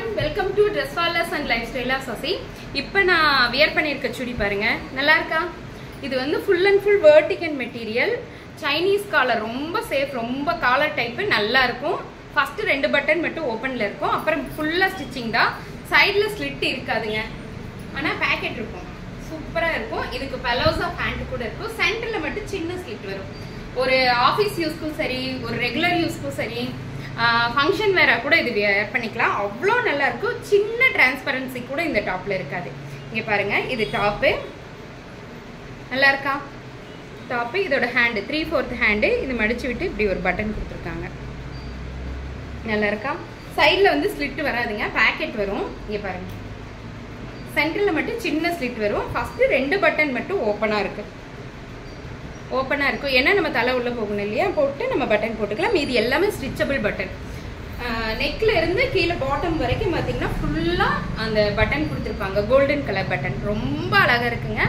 everyone, welcome to Dress Wallers and Lifestyle of Sasi. இப்போ நான் wear பண்ணிருக்க சுடி பாருங்க. நல்லா இருக்கா? இது வந்து full and full vertical material. Chinese collar ரொம்ப safe, ரொம்ப collar type நல்லா இருக்கும். First ரெண்டு பட்டன் மட்டும் ஓபன்ல இருக்கும். அப்புறம் ஃபுல்லா ஸ்டிச்சிங் தான். சைடுல ஸ்லிட் இருக்காதுங்க. ஆனா பாக்கெட் இருக்கும். சூப்பரா இருக்கும். இதுக்கு palazzo pant கூட இருக்கும். சென்டர்ல மட்டும் சின்ன ஸ்லிட் வரும். ஒரு ஆபீஸ் யூஸ்க்கும் சரி, ஒரு ரெகுலர் யூஸ்க்கும் சரி, ஃபங்க்ஷன் வேற கூட இது வேர் பண்ணிக்கலாம். அவ்வளோ நல்லா இருக்கும். சின்ன டிரான்ஸ்பரன்சி கூட இந்த டாப்ல இருக்காது. இங்க பாருங்க, இது டாப்பு நல்லா இருக்கா? டாப்பு இதோட ஹேண்டு 3/4 ஹேண்டு இது மடிச்சு விட்டு இப்படி ஒரு பட்டன் கொடுத்துருக்காங்க. நல்லா இருக்கா? சைட்ல வந்து ஸ்லிட் வராதுங்க, பாக்கெட் வரும். இங்க பாருங்க, சென்டர்ல மட்டும் சின்ன ஸ்லிட் வரும். ஃபர்ஸ்ட் ரெண்டு பட்டன் மட்டும் ஓப்பனா இருக்கு. ஓப்பனா இருக்கும். ஏன்னா நம்ம தலை உள்ள போகணும் இல்லையா, போட்டு நம்ம பட்டன் போட்டுக்கலாம். மீதி எல்லாமே ஸ்டிச்சபிள் பட்டன். நெக்ல இருந்து கீழே பாட்டம் வரைக்கும் பார்த்தீங்கன்னா ஃபுல்லா அந்த பட்டன் கொடுத்துருப்பாங்க. கோல்டன் கலர் பட்டன் ரொம்ப அழகா இருக்குங்க.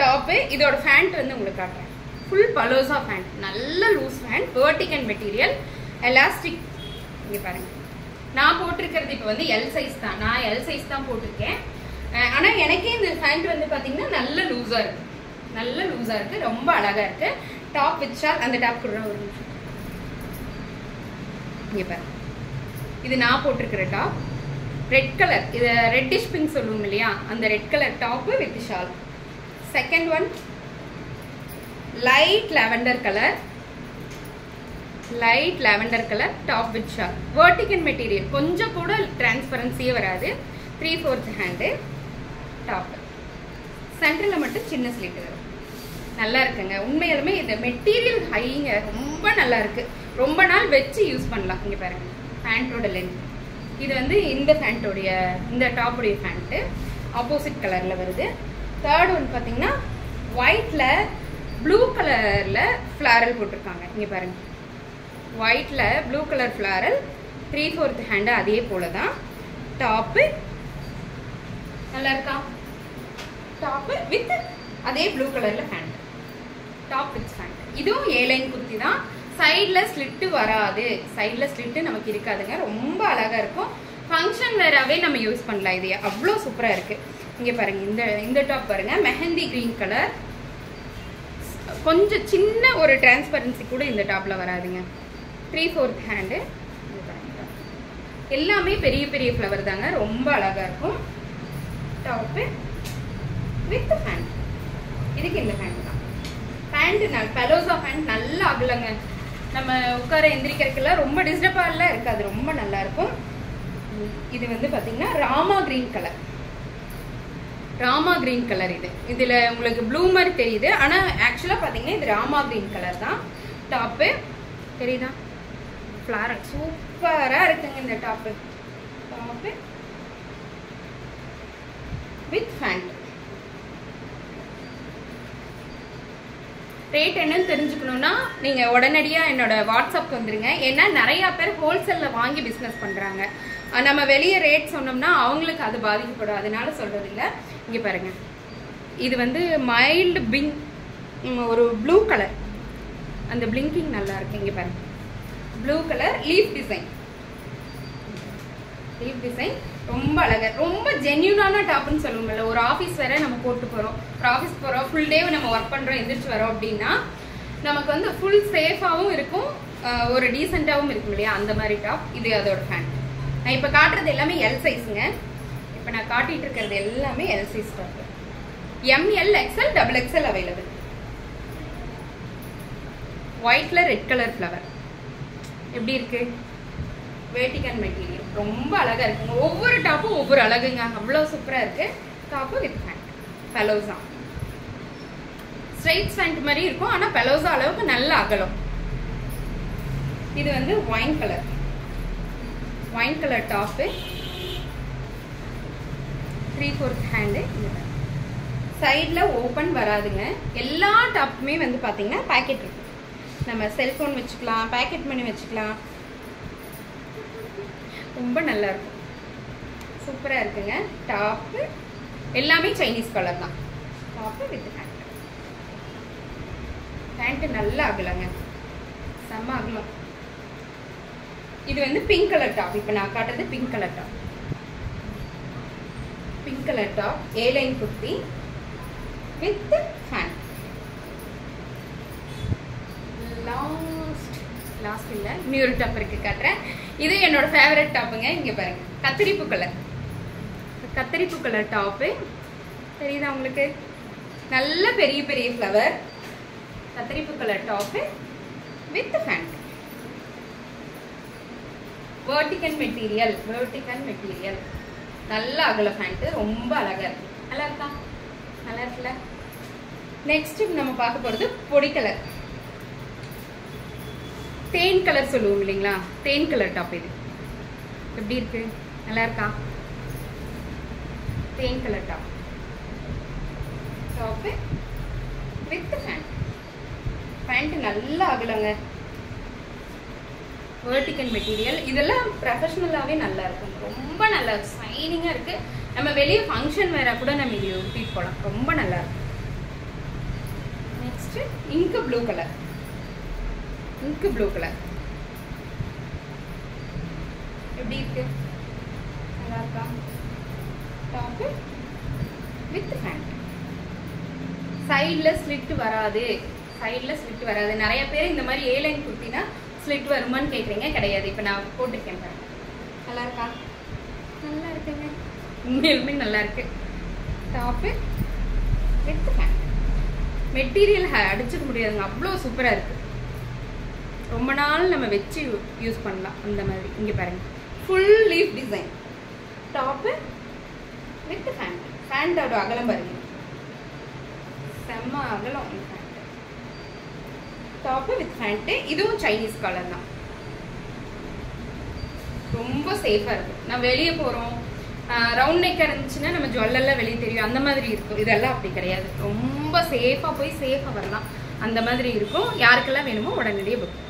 டாப்பு இதோட பேண்ட் வந்து உங்களுக்கு காட்டுறேன். ஃபுல் பலோசா பேண்ட், நல்ல loose pant, vertical material, elastic. இங்க பாருங்க, நான் போட்டிருக்கிறது இப்போ வந்து எல் சைஸ் தான். நான் எல் சைஸ் தான் போட்டிருக்கேன். ஆனா எனக்கே இந்த பேண்ட் வந்து பாத்தீங்கன்னா நல்ல லூஸா இருக்கு. நல்ல லூஸா இருக்கு, ரொம்ப அழகா இருக்கு. Top with shawl. அந்த டாப் கூட ஒரு நிமிஷம். இங்க பாருங்க, இது நான் போட்டிருக்கிற டாப். ரெட் கலர், இது ரெட்டிஷ் பிங்க் சொல்லுவோம் இல்லையா, அந்த red colour top with shawl. Second one light lavender colour. Light lavender colour top with shawl. Vertical material, கொஞ்சம் கூட டிரான்ஸ்பரன்சியே வராது. 3/4 ஹேண்டு டாப். சென்டர்ல மட்டும் சின்ன ஸ்லிட் வரும். நல்லா இருக்குங்க. உண்மையாலுமே இந்த மெட்டீரியல் ஹைங்க, ரொம்ப நல்லா இருக்கு. ரொம்ப நாள் வச்சு யூஸ் பண்ணலாம். இங்க பாருங்க, பேண்டோட லென்த். இது வந்து இந்த பேண்டோடைய, இந்த டாப்புடைய பேண்ட் ஆப்போசிட் கலர்ல வருது. தேர்ட் ஒன் பாத்தீங்கன்னா ஒயிட்ல ப்ளூ கலர்ல ஃபிளாரல் போட்டிருக்காங்க. இங்க பாருங்க, ஒயிட்ல ப்ளூ கலர் ஃபிளாரல், 3/4 ஹேண்ட் அதே போலதான். டாப்பு நல்லா இருக்கா? டாப் வித் அதே ப்ளூ கலர்ல பேண்ட். Top with pant. இதுவும் ஏலைன் குர்த்தி தான். சைட்ல ஸ்லிட் வராது. சைட்ல ஸ்லிட் நமக்கு இருக்காதுங்க. ரொம்ப அழகா இருக்கும். ஃபங்க்ஷன் வேறாவே நம்ம யூஸ் பண்ணலாம். இது அவ்வளோ சூப்பரா இருக்கு. இங்க பாருங்க, இந்த டாப் பாருங்க, மெஹந்தி கிரீன் கலர். கொஞ்சம் சின்ன ஒரு டிரான்ஸ்பரன்சி கூட இந்த டாப்ல வராதுங்க. 3/4 ஹேண்டு. எல்லாமே பெரிய பெரிய ஃப்ளவர் தாங்க, ரொம்ப அழகா இருக்கும். Top with pant. இதுக்கு இந்த பேண்ட் தான். பேண்ட் பலோசா பேண்ட் நல்லா அகலங்க. நம்ம உட்கார எந்திரிக்கிறதுக்கெல்லாம் ரொம்ப டிஸ்டர்பாலாம் இருக்காது. ரொம்ப நல்லா இருக்கும். இது வந்து பாத்தீங்கன்னா Rama green colour. Rama green colour. இதுல உங்களுக்கு ப்ளூ மாதிரி தெரியுது, ஆனா ஆக்சுவலா பாத்தீங்கன்னா இது ராமா கிரீன் கலர் தான். டாப்பு தெரியுதா? ஃபிளாரல் சூப்பரா இருக்குங்க இந்த top. Top with pant. Rate என்னன்னு தெரிஞ்சுக்கணும்னா நீங்க உடனடியா என்னோட வாட்ஸ்அப்க்கு வந்துருங்க. ஏன்னா நிறைய பேர் ஹோல்சேல்ல வாங்கி பிசினஸ் பண்றாங்க. நம்ம வெளியே ரேட் சொன்னோம்னா அவங்களுக்கு அது பாதிக்கப்படும். அதனால சொல்றது இல்லை. இங்க பாருங்க, இது வந்து மைல்டு பிங்க், ஒரு ப்ளூ கலர். அந்த பிளிங்கிங் நல்லா இருக்கு. இங்க பாருங்க, blue colour leaf design. Leaf design ரொம்ப அழகா, ரொம்ப ஜென்யூனான டாப்னு சொல்லுவோம்ல. ஒரு ஆஃபீஸ் வேற நம்ம போட்டு போறோம், ஒரு ஆஃபீஸ் போறோம், ஃபுல் டே நம்ம ஒர்க் பண்றோம், எந்திரிச்சு வரோம் அப்படின்னா நமக்கு வந்து ஃபுல் சேஃபாவும் இருக்கும், ஒரு டீசெண்டாவும் இருக்கும் இல்லையா, அந்த மாதிரி டாப். இது அதோட பேண்ட். நான் இப்ப காட்டுறது எல்லாமே எல் சைஸுங்க. இப்ப நான் காட்டிட்டு இருக்கிறது எல்லாமே L size top. ML, XL, XXL available. ஒயிட்ல ரெட் கலர் ஃபிளவர். எப்படி இருக்கு? வெர்டிகல் மெட்டீரியல், ரொம்ப அழகா இருக்குங்க. ஒவ்வொரு டாப்பும் ஒவ்வொரு அழகுங்க, அவ்வளவு சூப்பரா இருக்கு. Top with pant, palazzo. Straight pant மாதிரி இருக்கும், ஆனா பலோசா அளவுக்கு நல்ல அகலம். இது வந்து wine colour. Wine colour top, 3/4 hand. சைட்ல ஓபன் வராதுங்க. எல்லா டாப்புமே வந்து பாத்தீங்கன்னா பாக்கெட் இருக்கு. நம்ம செல்போன் வச்சுக்கலாம், பாக்கெட் மணி வச்சுக்கலாம். ரொம்ப நல்லா இருக்கும், சூப்பரா இருக்குங்க. டாப்பு எல்லாமே சைனீஸ் கலர் தான். Top with pant. பேண்ட் நல்லா அகலங்க, செம்ம அகலம். இது வந்து பிங்க் கலர் டாப். இப்போ நான் காட்டுறது pink colour top. Pink colour top, A-line kurti with fan. Last இல்லை, இன்னொரு டாப் இருக்கு காட்டுறேன். இது என்னோட ஃபேவரட் டாப்புங்க. இங்கே பாருங்க, கத்திரிப்பு கலர். கத்திரிப்பு கலர் டாப்பு தெரியுதா உங்களுக்கு? நல்ல பெரிய பெரிய ஃப்ளவர். கத்திரிப்பு colour top with pant. Vertical material. நல்ல அகல ஃபேண்ட். ரொம்ப அழகா இருக்கு. நல்லா இருக்கா? நல்லா இருக்குல்ல? நெக்ஸ்ட் நம்ம பார்க்க போறது பொடி கலர். தேன் கலர் சொல்லுவோம் இல்லைங்களா? தேன் கலர் டாப். இது எப்படி இருக்கு? நல்லா இருக்கா? தேன் colour top. Top with pant. Pant நல்ல அகலங்க. Vertical material. இதெல்லாம் ப்ரொஃபஷனலாகவே நல்லா இருக்கும். ரொம்ப நல்லா ஷைனிங்காக இருக்கு. நம்ம வெளியே ஃபங்க்ஷன் வேற கூட நம்ம இது ஊட்டிட்டு போகலாம். ரொம்ப நல்லா இருக்கும். Next ink blue colour. எப்படி இருக்கு? நல்லா இருக்கா? Top with pant. சைடில் ஸ்லிட் வராது. நிறைய பேர் இந்த மாதிரி A-line குர்த்தினா ஸ்லிட் வருமான்னு கேட்குறீங்க. கிடையாது. இப்போ நான் போட்டிருக்கேன் பாருங்க. நல்லா இருக்கா? நல்லா இருக்குங்க. உண்மையிலுமே நல்லா இருக்கு. Top with pant. மெட்டீரியல் அடிச்சுக்க முடியாதுங்க, அவ்வளோ சூப்பராக இருக்கு. ரொம்ப நாள் நம்ம வச்சு யூஸ் பண்ணலாம் அந்த மாதிரி. இங்கே பாருங்க, full leaf design. Top with pant. ஃபேண்டோட அகலம் பாருங்க, செம்ம அகலம். Top with pant. இதுவும் சைனீஸ் காலர் தான். ரொம்ப சேஃபா இருக்கும். நான் வெளியே போறோம், ரவுண்ட் நெக்கா இருந்துச்சுன்னா நம்ம ஜுவல்லெல்லாம் வெளியே தெரியும், அந்த மாதிரி இருக்கும். இதெல்லாம் அப்படி கிடையாது. ரொம்ப சேஃபா போய் சேஃபா வரலாம், அந்த மாதிரி இருக்கும். யாருக்கெல்லாம் வேணுமோ உடனடியே புக்